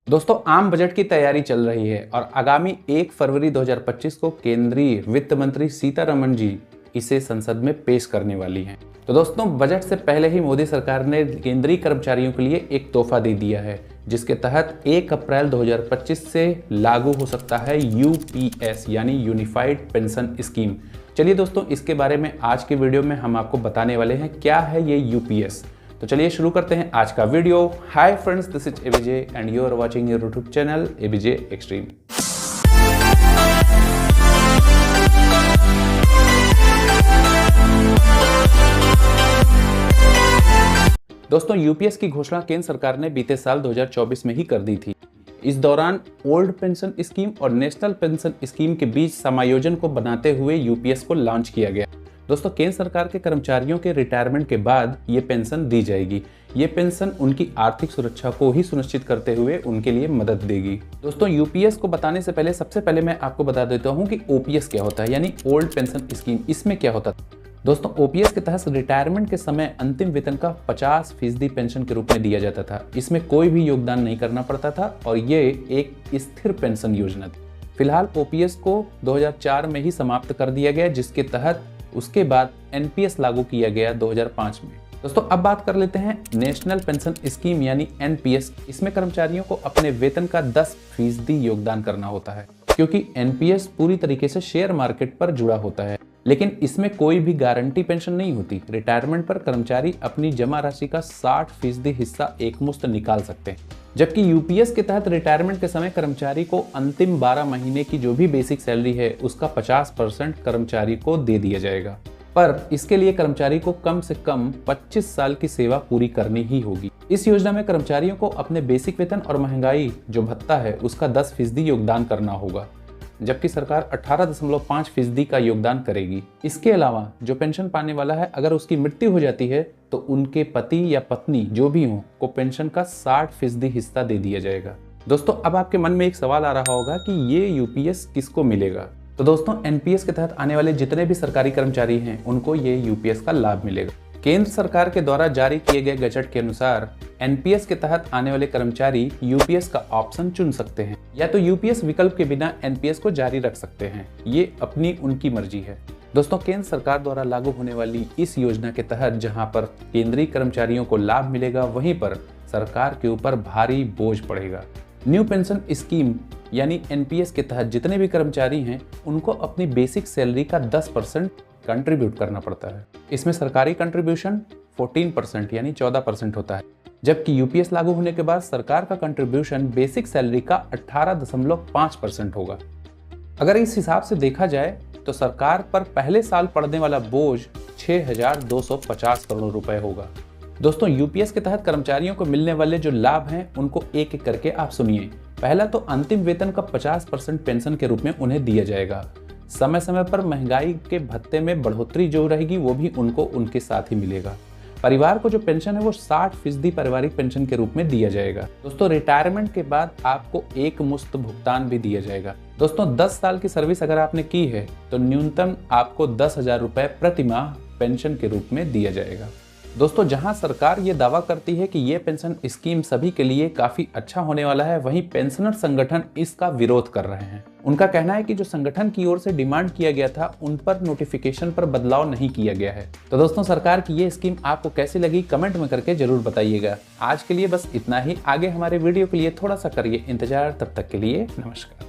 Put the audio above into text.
दोस्तों, आम बजट की तैयारी चल रही है और आगामी 1 फरवरी 2025 को केंद्रीय वित्त मंत्री सीतारमण जी इसे संसद में पेश करने वाली हैं। तो दोस्तों, बजट से पहले ही मोदी सरकार ने केंद्रीय कर्मचारियों के लिए एक तोहफा दे दिया है, जिसके तहत 1 अप्रैल 2025 से लागू हो सकता है यूपीएस यानी यूनिफाइड पेंशन स्कीम। चलिए दोस्तों, इसके बारे में आज के वीडियो में हम आपको बताने वाले हैं क्या है ये यूपीएस। तो चलिए शुरू करते हैं आज का video. Hi friends, this is ABJ and you are watching your YouTube channel ABJ extreme. दोस्तों, यूपीएस की घोषणा केंद्र सरकार ने बीते साल 2024 में ही कर दी थी। इस दौरान ओल्ड पेंशन स्कीम और नेशनल पेंशन स्कीम के बीच समायोजन को बनाते हुए यूपीएस को लॉन्च किया गया। दोस्तों, केंद्र सरकार के कर्मचारियों के रिटायरमेंट के बाद ये पेंशन दी जाएगी। ये पेंशन उनकी आर्थिक सुरक्षा को ही सुनिश्चित करते हुए उनके लिए मदद देगी। दोस्तों, यूपीएस को बताने से पहले सबसे पहले मैं आपको बता देता हूँ कि ओपीएस क्या होता है, यानी ओल्ड पेंशन स्कीम। इसमें क्या होता है दोस्तों, ओपीएस के तहत रिटायरमेंट के समय अंतिम वेतन का 50% पेंशन के रूप में दिया जाता था। इसमें कोई भी योगदान नहीं करना पड़ता था और ये एक स्थिर पेंशन योजना थी। फिलहाल ओपीएस को 2004 में ही समाप्त कर दिया गया, जिसके तहत उसके बाद एनपीएस लागू किया गया 2005 में। दोस्तों, अब बात कर लेते हैं नेशनल पेंशन स्कीम यानी एनपीएस। इसमें कर्मचारियों को अपने वेतन का 10% योगदान करना होता है, क्योंकि एनपीएस पूरी तरीके से शेयर मार्केट पर जुड़ा होता है। लेकिन इसमें कोई भी गारंटी पेंशन नहीं होती। रिटायरमेंट पर कर्मचारी अपनी जमा राशि का 60% हिस्सा एकमुश्त निकाल सकते हैं, जबकि यूपीएस के तहत रिटायरमेंट के समय कर्मचारी को अंतिम 12 महीने की जो भी बेसिक सैलरी है उसका 50% कर्मचारी को दे दिया जाएगा। पर इसके लिए कर्मचारी को कम से कम 25 साल की सेवा पूरी करनी ही होगी। इस योजना में कर्मचारियों को अपने बेसिक वेतन और महंगाई जो भत्ता है उसका 10% योगदान करना होगा, जबकि सरकार 18.5% का योगदान करेगी। इसके अलावा जो पेंशन पाने वाला है, अगर उसकी मृत्यु हो जाती है तो उनके पति या पत्नी जो भी हो को पेंशन का 60% हिस्सा दे दिया जाएगा। दोस्तों, अब आपके मन में एक सवाल आ रहा होगा कि ये यूपीएस किसको मिलेगा। तो दोस्तों, एनपीएस के तहत आने वाले जितने भी सरकारी कर्मचारी हैं उनको ये यूपीएस का लाभ मिलेगा। केंद्र सरकार के द्वारा जारी किए गए गजट के अनुसार एनपीएस के तहत आने वाले कर्मचारी यूपीएस का ऑप्शन चुन सकते हैं, या तो यूपीएस विकल्प के बिना एनपीएस को जारी रख सकते हैं। ये अपनी उनकी मर्जी है। दोस्तों, केंद्र सरकार द्वारा लागू होने वाली इस योजना के तहत जहां पर केंद्रीय कर्मचारियों को लाभ मिलेगा, वहीं पर सरकार के ऊपर भारी बोझ पड़ेगा। न्यू पेंशन स्कीम यानी एनपीएस के तहत जितने भी कर्मचारी हैं उनको अपनी बेसिक सैलरी का 10% कंट्रीब्यूट करना पड़ता है। इसमें सरकारी कंट्रीब्यूशन 14% यानी 14% होता है, जबकि यूपीएस लागू होने के बाद सरकार का कंट्रीब्यूशन बेसिक सैलरी का 18.5% होगा। अगर इस हिसाब से देखा जाए तो सरकार पर पहले साल पड़ने वाला बोझ 6,250 करोड़ रुपए होगा। दोस्तों, यूपीएस के तहत कर्मचारियों को मिलने वाले जो लाभ हैं उनको एक एक करके आप सुनिए। पहला तो अंतिम वेतन का 50% पेंशन के रूप में उन्हें दिया जाएगा। समय समय पर महंगाई के भत्ते में बढ़ोतरी जो रहेगी वो भी उनको उनके साथ ही मिलेगा। परिवार को जो पेंशन है वो 60% पारिवारिक पेंशन के रूप में दिया जाएगा। दोस्तों, रिटायरमेंट के बाद आपको एक मुश्त भुगतान भी दिया जाएगा। दोस्तों, 10 साल की सर्विस अगर आपने की है तो न्यूनतम आपको 10,000 रुपए प्रति माह पेंशन के रूप में दिया जाएगा। दोस्तों, जहां सरकार ये दावा करती है कि ये पेंशन स्कीम सभी के लिए काफी अच्छा होने वाला है, वहीं पेंशनर संगठन इसका विरोध कर रहे हैं। उनका कहना है कि जो संगठन की ओर से डिमांड किया गया था उन पर नोटिफिकेशन पर बदलाव नहीं किया गया है। तो दोस्तों, सरकार की ये स्कीम आपको कैसी लगी कमेंट में करके जरूर बताइएगा। आज के लिए बस इतना ही। आगे हमारे वीडियो के लिए थोड़ा सा करिए इंतजार। तब तक के लिए नमस्कार।